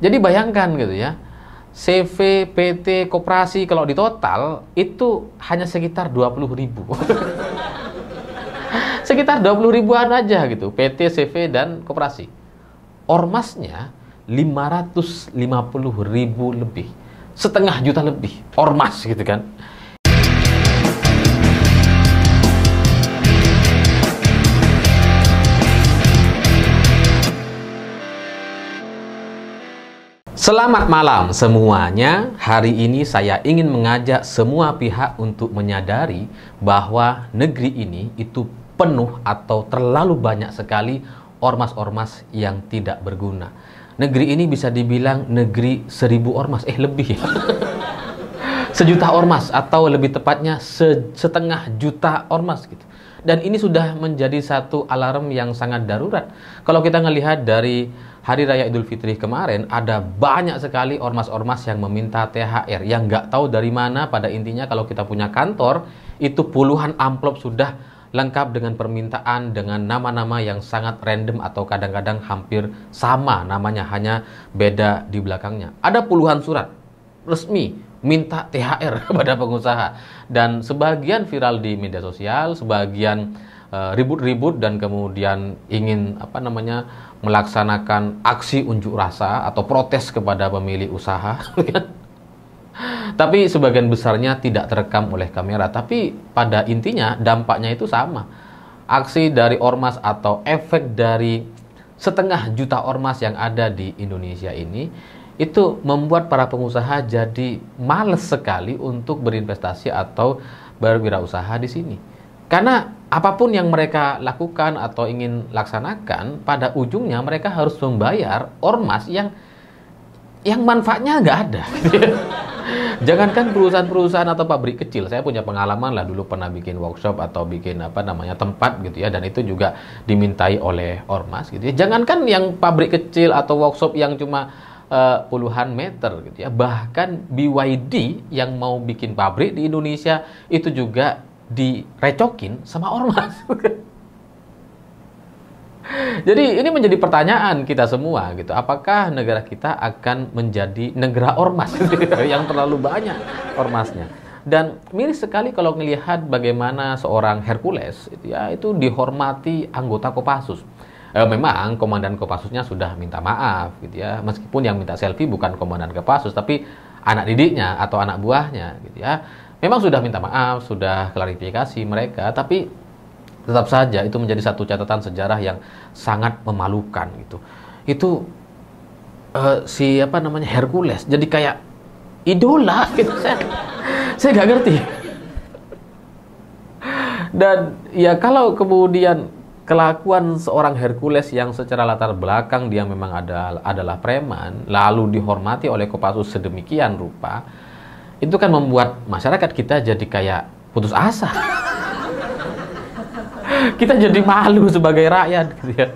Jadi bayangkan gitu ya, CV, PT, koperasi kalau di total itu hanya sekitar 20.000. Sekitar 20.000-an aja gitu, PT, CV, dan koperasi. Ormasnya 550.000 lebih. Setengah juta lebih ormas gitu kan. Selamat malam semuanya. Hari ini saya ingin mengajak semua pihak untuk menyadari bahwa negeri ini itu penuh atau terlalu banyak sekali ormas-ormas yang tidak berguna. Negeri ini bisa dibilang negeri 1000 ormas, lebih ya. 1.000.000 ormas atau lebih tepatnya 1,5 juta ormas gitu. Dan ini sudah menjadi satu alarm yang sangat darurat. Kalau kita ngelihat dari Hari Raya Idul Fitri kemarin, ada banyak sekali ormas-ormas yang meminta THR, yang nggak tahu dari mana. Pada intinya kalau kita punya kantor, itu puluhan amplop sudah lengkap dengan permintaan, dengan nama-nama yang sangat random atau kadang-kadang hampir sama namanya, hanya beda di belakangnya. Ada puluhan surat resmi minta THR kepada pengusaha, dan sebagian viral di media sosial, sebagian ribut-ribut dan kemudian ingin melaksanakan aksi unjuk rasa atau protes kepada pemilik usaha. Tapi sebagian besarnya tidak terekam oleh kamera, tapi pada intinya dampaknya itu sama. Aksi dari ormas atau efek dari 1,5 juta ormas yang ada di Indonesia ini itu membuat para pengusaha jadi males sekali untuk berinvestasi atau berwirausaha di sini. Karena apapun yang mereka lakukan atau ingin laksanakan, pada ujungnya mereka harus membayar ormas yang manfaatnya nggak ada. Jangankan perusahaan-perusahaan atau pabrik kecil, saya punya pengalaman lah, dulu pernah bikin workshop atau bikin tempat gitu ya, dan itu juga dimintai oleh ormas gitu ya. Jangankan yang pabrik kecil atau workshop yang cuma puluhan meter gitu ya, bahkan BYD yang mau bikin pabrik di Indonesia itu juga direcokin sama ormas. Jadi ini menjadi pertanyaan kita semua gitu. Apakah negara kita akan menjadi negara ormas yang terlalu banyak ormasnya? Dan miris sekali kalau melihat bagaimana seorang Hercules itu dihormati anggota Kopassus. Memang komandan Kopassusnya sudah minta maaf gitu ya. Meskipun yang minta selfie bukan komandan Kopassus tapi anak didiknya atau anak buahnya gitu ya. Memang sudah minta maaf, sudah klarifikasi mereka, tapi tetap saja itu menjadi satu catatan sejarah yang sangat memalukan gitu. Itu Hercules jadi kayak idola gitu. Saya nggak ngerti. Dan ya kalau kemudian kelakuan seorang Hercules yang secara latar belakang dia memang adalah preman, lalu dihormati oleh Kopassus sedemikian rupa, itu kan membuat masyarakat kita jadi kayak putus asa. Kita jadi malu sebagai rakyat gitu ya.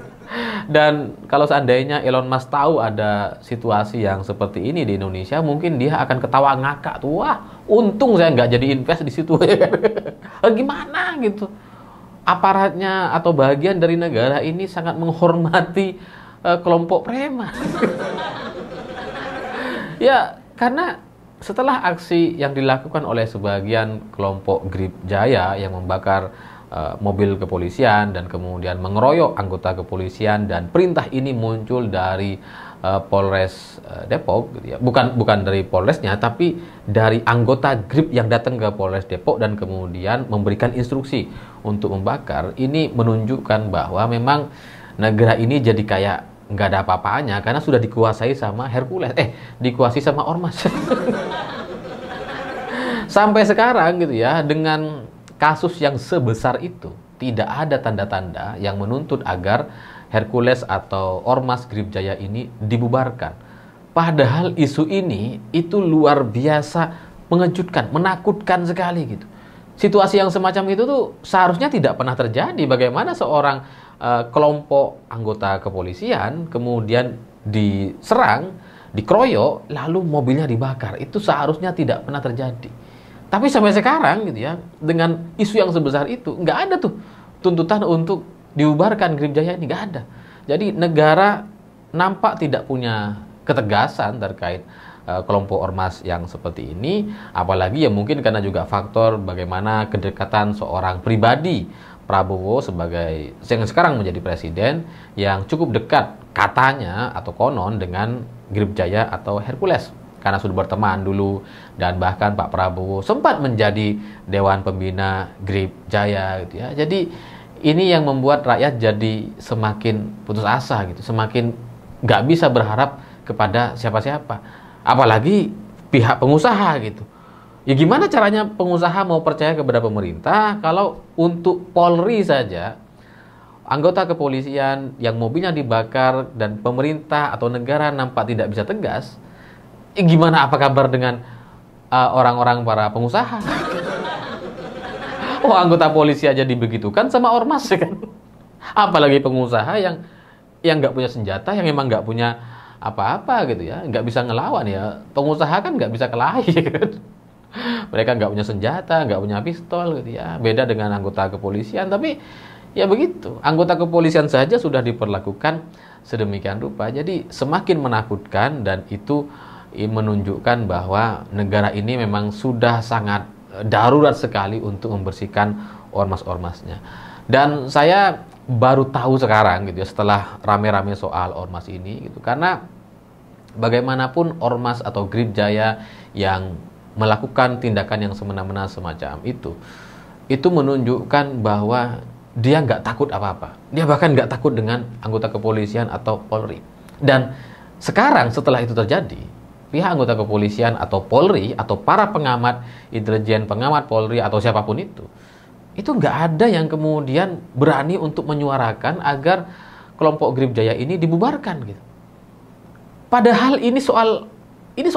Dan kalau seandainya Elon Musk tahu ada situasi yang seperti ini di Indonesia, mungkin dia akan ketawa ngakak tuh. Wah, untung saya nggak jadi invest di situ. Gimana gitu? Aparatnya atau bagian dari negara ini sangat menghormati kelompok preman. Ya, karena setelah aksi yang dilakukan oleh sebagian kelompok Grip Jaya yang membakar mobil kepolisian dan kemudian mengeroyok anggota kepolisian, dan perintah ini muncul dari Polres Depok gitu ya. Bukan dari Polresnya, tapi dari anggota Grip yang datang ke Polres Depok dan kemudian memberikan instruksi untuk membakar. Ini menunjukkan bahwa memang negara ini jadi kayak nggak ada apa-apanya karena sudah dikuasai sama Hercules, dikuasai sama ormas. Sampai sekarang gitu ya, dengan kasus yang sebesar itu, tidak ada tanda-tanda yang menuntut agar Hercules atau ormas Grip Jaya ini dibubarkan. Padahal isu ini itu luar biasa mengejutkan, menakutkan sekali gitu. Situasi yang semacam itu tuh seharusnya tidak pernah terjadi. Bagaimana seorang kelompok anggota kepolisian kemudian diserang, dikeroyok, lalu mobilnya dibakar. Itu seharusnya tidak pernah terjadi. Tapi sampai sekarang gitu ya, dengan isu yang sebesar itu, nggak ada tuh tuntutan untuk dibubarkan Grip Jaya ini, nggak ada. Jadi negara nampak tidak punya ketegasan terkait kelompok ormas yang seperti ini, apalagi ya mungkin karena juga faktor bagaimana kedekatan seorang pribadi Prabowo sebagai yang sekarang menjadi presiden yang cukup dekat katanya atau konon dengan Grip Jaya atau Hercules karena sudah berteman dulu, dan bahkan Pak Prabowo sempat menjadi Dewan Pembina Grip Jaya gitu ya. Jadi ini yang membuat rakyat jadi semakin putus asa gitu, semakin nggak bisa berharap kepada siapa-siapa. Apalagi pihak pengusaha gitu. Ya gimana caranya pengusaha mau percaya kepada pemerintah kalau untuk Polri saja, anggota kepolisian yang mobilnya dibakar dan pemerintah atau negara nampak tidak bisa tegas, gimana apa kabar dengan orang-orang para pengusaha? Oh, anggota polisi aja dibegitukan sama ormas kan? Apalagi pengusaha yang nggak punya senjata, yang emang nggak punya apa-apa gitu ya, nggak bisa ngelawan ya. Pengusaha kan nggak bisa kelahi kan? Mereka nggak punya senjata, nggak punya pistol gitu ya. Beda dengan anggota kepolisian, tapi ya begitu. Anggota kepolisian saja sudah diperlakukan sedemikian rupa. Jadi semakin menakutkan, dan itu menunjukkan bahwa negara ini memang sudah sangat darurat sekali untuk membersihkan ormas-ormasnya. Dan saya baru tahu sekarang gitu ya, setelah rame-rame soal ormas ini gitu, karena bagaimanapun ormas atau Grip Jaya yang melakukan tindakan yang semena-mena semacam itu menunjukkan bahwa dia nggak takut apa-apa. Dia bahkan nggak takut dengan anggota kepolisian atau Polri. Dan sekarang setelah itu terjadi, pihak anggota kepolisian atau Polri atau para pengamat intelijen, pengamat Polri atau siapapun itu nggak ada yang kemudian berani untuk menyuarakan agar kelompok Grip Jaya ini dibubarkan gitu. Padahal ini soal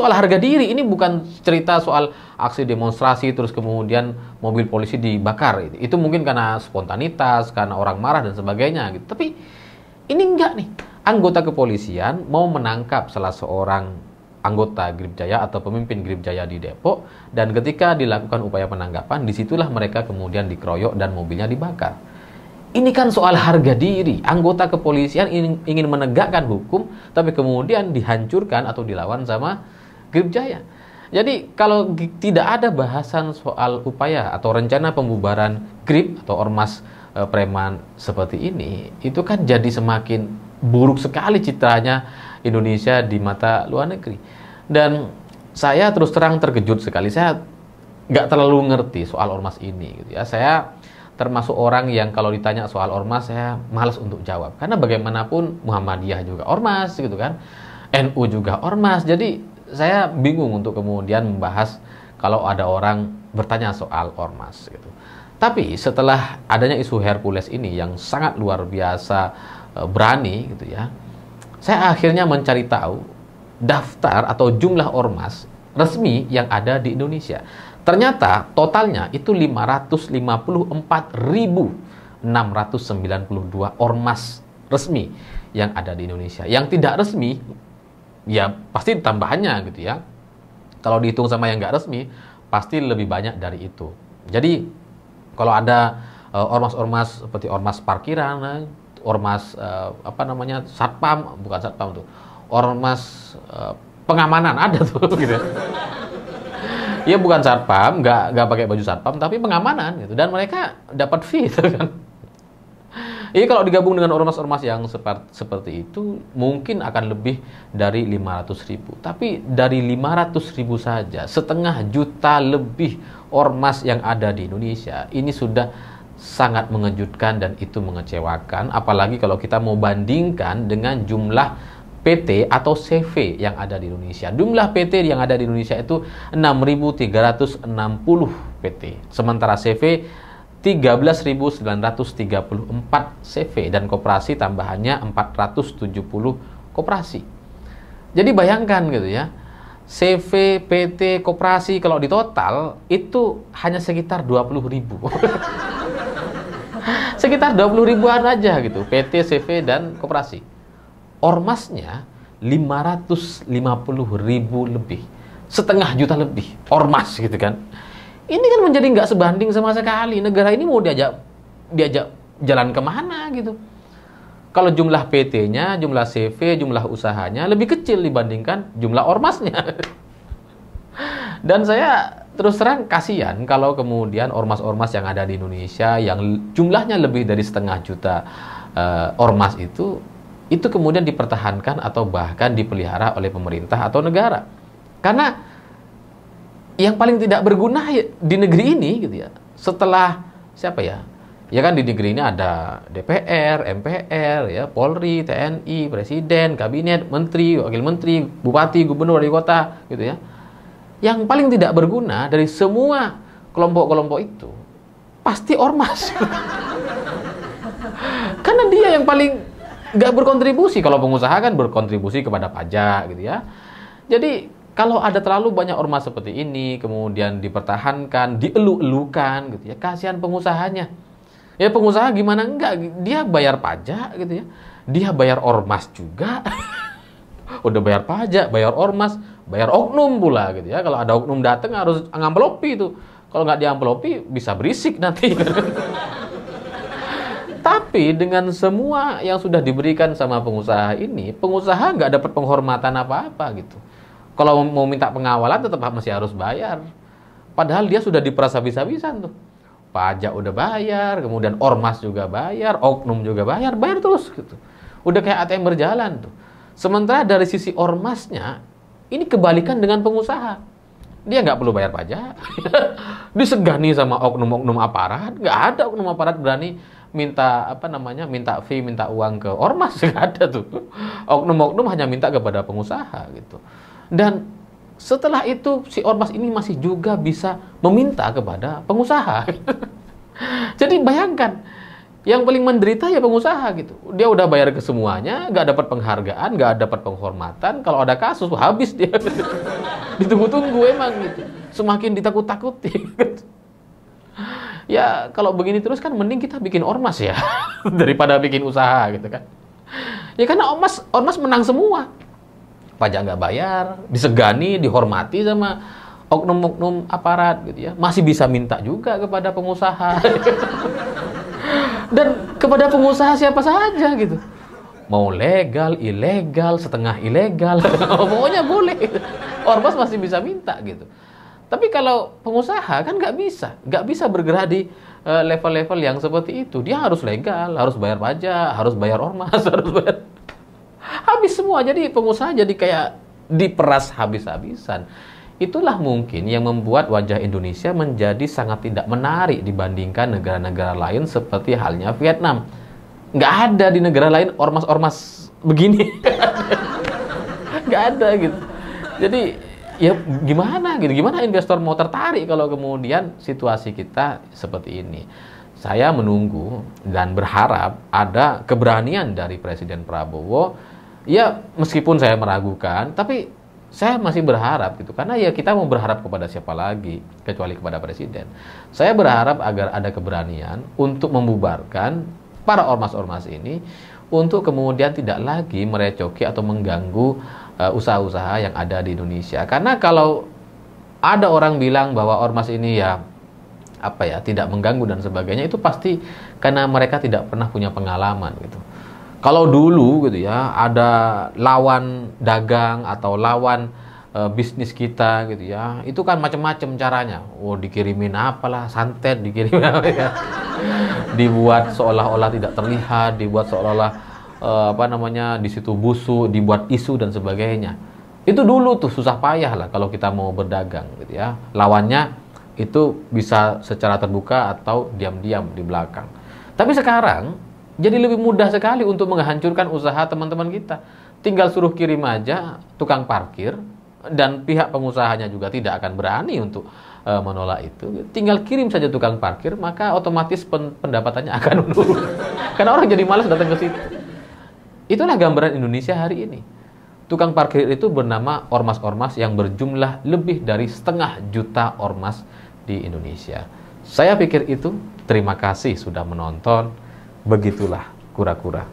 harga diri, ini bukan cerita soal aksi demonstrasi terus kemudian mobil polisi dibakar. Itu mungkin karena spontanitas, karena orang marah dan sebagainya gitu. Tapi ini enggak nih. Anggota kepolisian mau menangkap salah seorang anggota Grip Jaya atau pemimpin Grip Jaya di Depok, dan ketika dilakukan upaya penangkapan, disitulah mereka kemudian dikeroyok dan mobilnya dibakar. Ini kan soal harga diri. Anggota kepolisian ingin menegakkan hukum, tapi kemudian dihancurkan atau dilawan sama Grip Jaya. Jadi kalau tidak ada bahasan soal upaya atau rencana pembubaran Grip atau ormas preman seperti ini, itu kan jadi semakin buruk sekali citranya Indonesia di mata luar negeri. Dan saya terus terang terkejut sekali. Saya nggak terlalu ngerti soal ormas ini gitu ya. Saya termasuk orang yang kalau ditanya soal ormas saya malas untuk jawab, karena bagaimanapun Muhammadiyah juga ormas gitu kan, NU juga ormas. Jadi saya bingung untuk kemudian membahas kalau ada orang bertanya soal ormas gitu. Tapi setelah adanya isu Hercules ini yang sangat luar biasa berani gitu ya, saya akhirnya mencari tahu daftar atau jumlah ormas resmi yang ada di Indonesia. Ternyata totalnya itu 554.692 ormas resmi yang ada di Indonesia. Yang tidak resmi, ya pasti tambahannya gitu ya. Kalau dihitung sama yang nggak resmi, pasti lebih banyak dari itu. Jadi kalau ada ormas-ormas seperti ormas parkiran, ormas satpam, bukan satpam tuh, ormas pengamanan ada tuh gitu. Ya bukan satpam, nggak pakai baju satpam, tapi pengamanan gitu, dan mereka dapat fee gitu kan. Ini kalau digabung dengan ormas-ormas yang seperti itu mungkin akan lebih dari 500.000. Tapi dari 500.000 saja, 500.000 lebih ormas yang ada di Indonesia, ini sudah sangat mengejutkan dan itu mengecewakan. Apalagi kalau kita mau bandingkan dengan jumlah PT atau CV yang ada di Indonesia. Jumlah PT yang ada di Indonesia itu 6.360 PT. Sementara CV 13.934 CV, dan koperasi tambahannya 470 koperasi. Jadi bayangkan gitu ya, CV, PT, koperasi kalau ditotal itu hanya sekitar 20.000. Sekitar 20.000-an aja gitu, PT, CV, dan koperasi. Ormasnya 550.000 lebih, 500.000 lebih ormas gitu kan. Ini kan menjadi nggak sebanding sama sekali. Negara ini mau diajak jalan kemana gitu. Kalau jumlah PT-nya, jumlah CV, jumlah usahanya lebih kecil dibandingkan jumlah ormasnya. Dan saya terus terang kasihan kalau kemudian ormas-ormas yang ada di Indonesia yang jumlahnya lebih dari 500.000 ormas itu kemudian dipertahankan atau bahkan dipelihara oleh pemerintah atau negara. Karena yang paling tidak berguna di negeri ini gitu ya, setelah siapa ya? Ya kan di negeri ini ada DPR, MPR, ya, Polri, TNI, Presiden, Kabinet, Menteri, Wakil Menteri, Bupati, Gubernur, Wali Kota, gitu ya. Yang paling tidak berguna dari semua kelompok-kelompok itu pasti ormas. Karena dia yang paling nggak berkontribusi. Kalau pengusaha kan berkontribusi kepada pajak, gitu ya. Jadi kalau ada terlalu banyak ormas seperti ini, kemudian dipertahankan, dielu-elukan, gitu ya, kasihan pengusahanya. Ya pengusaha gimana enggak, dia bayar pajak gitu ya, dia bayar ormas juga. Udah bayar pajak, bayar ormas, bayar oknum pula gitu ya. Kalau ada oknum datang harus ngamplopi itu, kalau nggak diamplopi bisa berisik nanti. Tapi dengan semua yang sudah diberikan sama pengusaha ini, pengusaha nggak dapat penghormatan apa-apa gitu. Kalau mau minta pengawalan tetap masih harus bayar, padahal dia sudah diperas habis-habisan tuh. Pajak udah bayar, kemudian ormas juga bayar, oknum juga bayar terus gitu. Udah kayak ATM berjalan tuh. Sementara dari sisi ormasnya, ini kebalikan dengan pengusaha. Dia nggak perlu bayar pajak, disegani sama oknum-oknum aparat. Nggak ada oknum aparat berani minta minta fee, minta uang ke ormas, nggak ada tuh. Oknum-oknum hanya minta kepada pengusaha gitu. Dan setelah itu si ormas ini masih juga bisa meminta kepada pengusaha. Jadi bayangkan, yang paling menderita ya pengusaha gitu. Dia udah bayar ke semuanya, nggak dapat penghargaan, nggak dapat penghormatan. Kalau ada kasus habis dia. Ditunggu-tunggu emang gitu. Semakin ditakut-takuti. Ya kalau begini terus kan mending kita bikin ormas ya daripada bikin usaha gitu kan. Ya karena ormas menang semua. Pajak nggak bayar, disegani, dihormati sama oknum-oknum aparat gitu ya. Masih bisa minta juga kepada pengusaha. Dan kepada pengusaha siapa saja gitu. Mau legal, ilegal, setengah ilegal, pokoknya boleh. Ormas masih bisa minta gitu. Tapi kalau pengusaha kan nggak bisa bergerak di level-level yang seperti itu. Dia harus legal, harus bayar pajak, harus bayar ormas, harus bayar. Habis semua, jadi pengusaha jadi kayak diperas habis-habisan. Itulah mungkin yang membuat wajah Indonesia menjadi sangat tidak menarik dibandingkan negara-negara lain seperti halnya Vietnam. Nggak ada di negara lain ormas-ormas begini. Nggak ada gitu. Jadi ya gimana gitu, gimana investor mau tertarik kalau kemudian situasi kita seperti ini. Saya menunggu dan berharap ada keberanian dari Presiden Prabowo. Ya meskipun saya meragukan, tapi saya masih berharap gitu. Karena ya kita mau berharap kepada siapa lagi kecuali kepada Presiden. Saya berharap agar ada keberanian untuk membubarkan para ormas-ormas ini, untuk kemudian tidak lagi merecoki atau mengganggu usaha-usaha yang ada di Indonesia. Karena kalau ada orang bilang bahwa ormas ini ya tidak mengganggu dan sebagainya, itu pasti karena mereka tidak pernah punya pengalaman gitu. Kalau dulu gitu ya ada lawan dagang atau lawan bisnis kita gitu ya, itu kan macam-macam caranya. Dikirimin apalah, santet, dikirimin apa ya. Dibuat seolah-olah tidak terlihat, dibuat seolah-olah di situ busuk, dibuat isu dan sebagainya. Itu dulu tuh susah payah lah kalau kita mau berdagang gitu ya. Lawannya itu bisa secara terbuka atau diam-diam di belakang. Tapi sekarang jadi lebih mudah sekali untuk menghancurkan usaha teman-teman kita. Tinggal suruh kirim aja tukang parkir, dan pihak pengusahanya juga tidak akan berani untuk menolak itu. Tinggal kirim saja tukang parkir, maka otomatis pendapatannya akan menurun. Karena orang jadi malas datang ke situ. Itulah gambaran Indonesia hari ini. Tukang parkir itu bernama ormas-ormas yang berjumlah lebih dari 500.000 ormas di Indonesia. Saya pikir itu. Terima kasih sudah menonton. Begitulah kura-kura.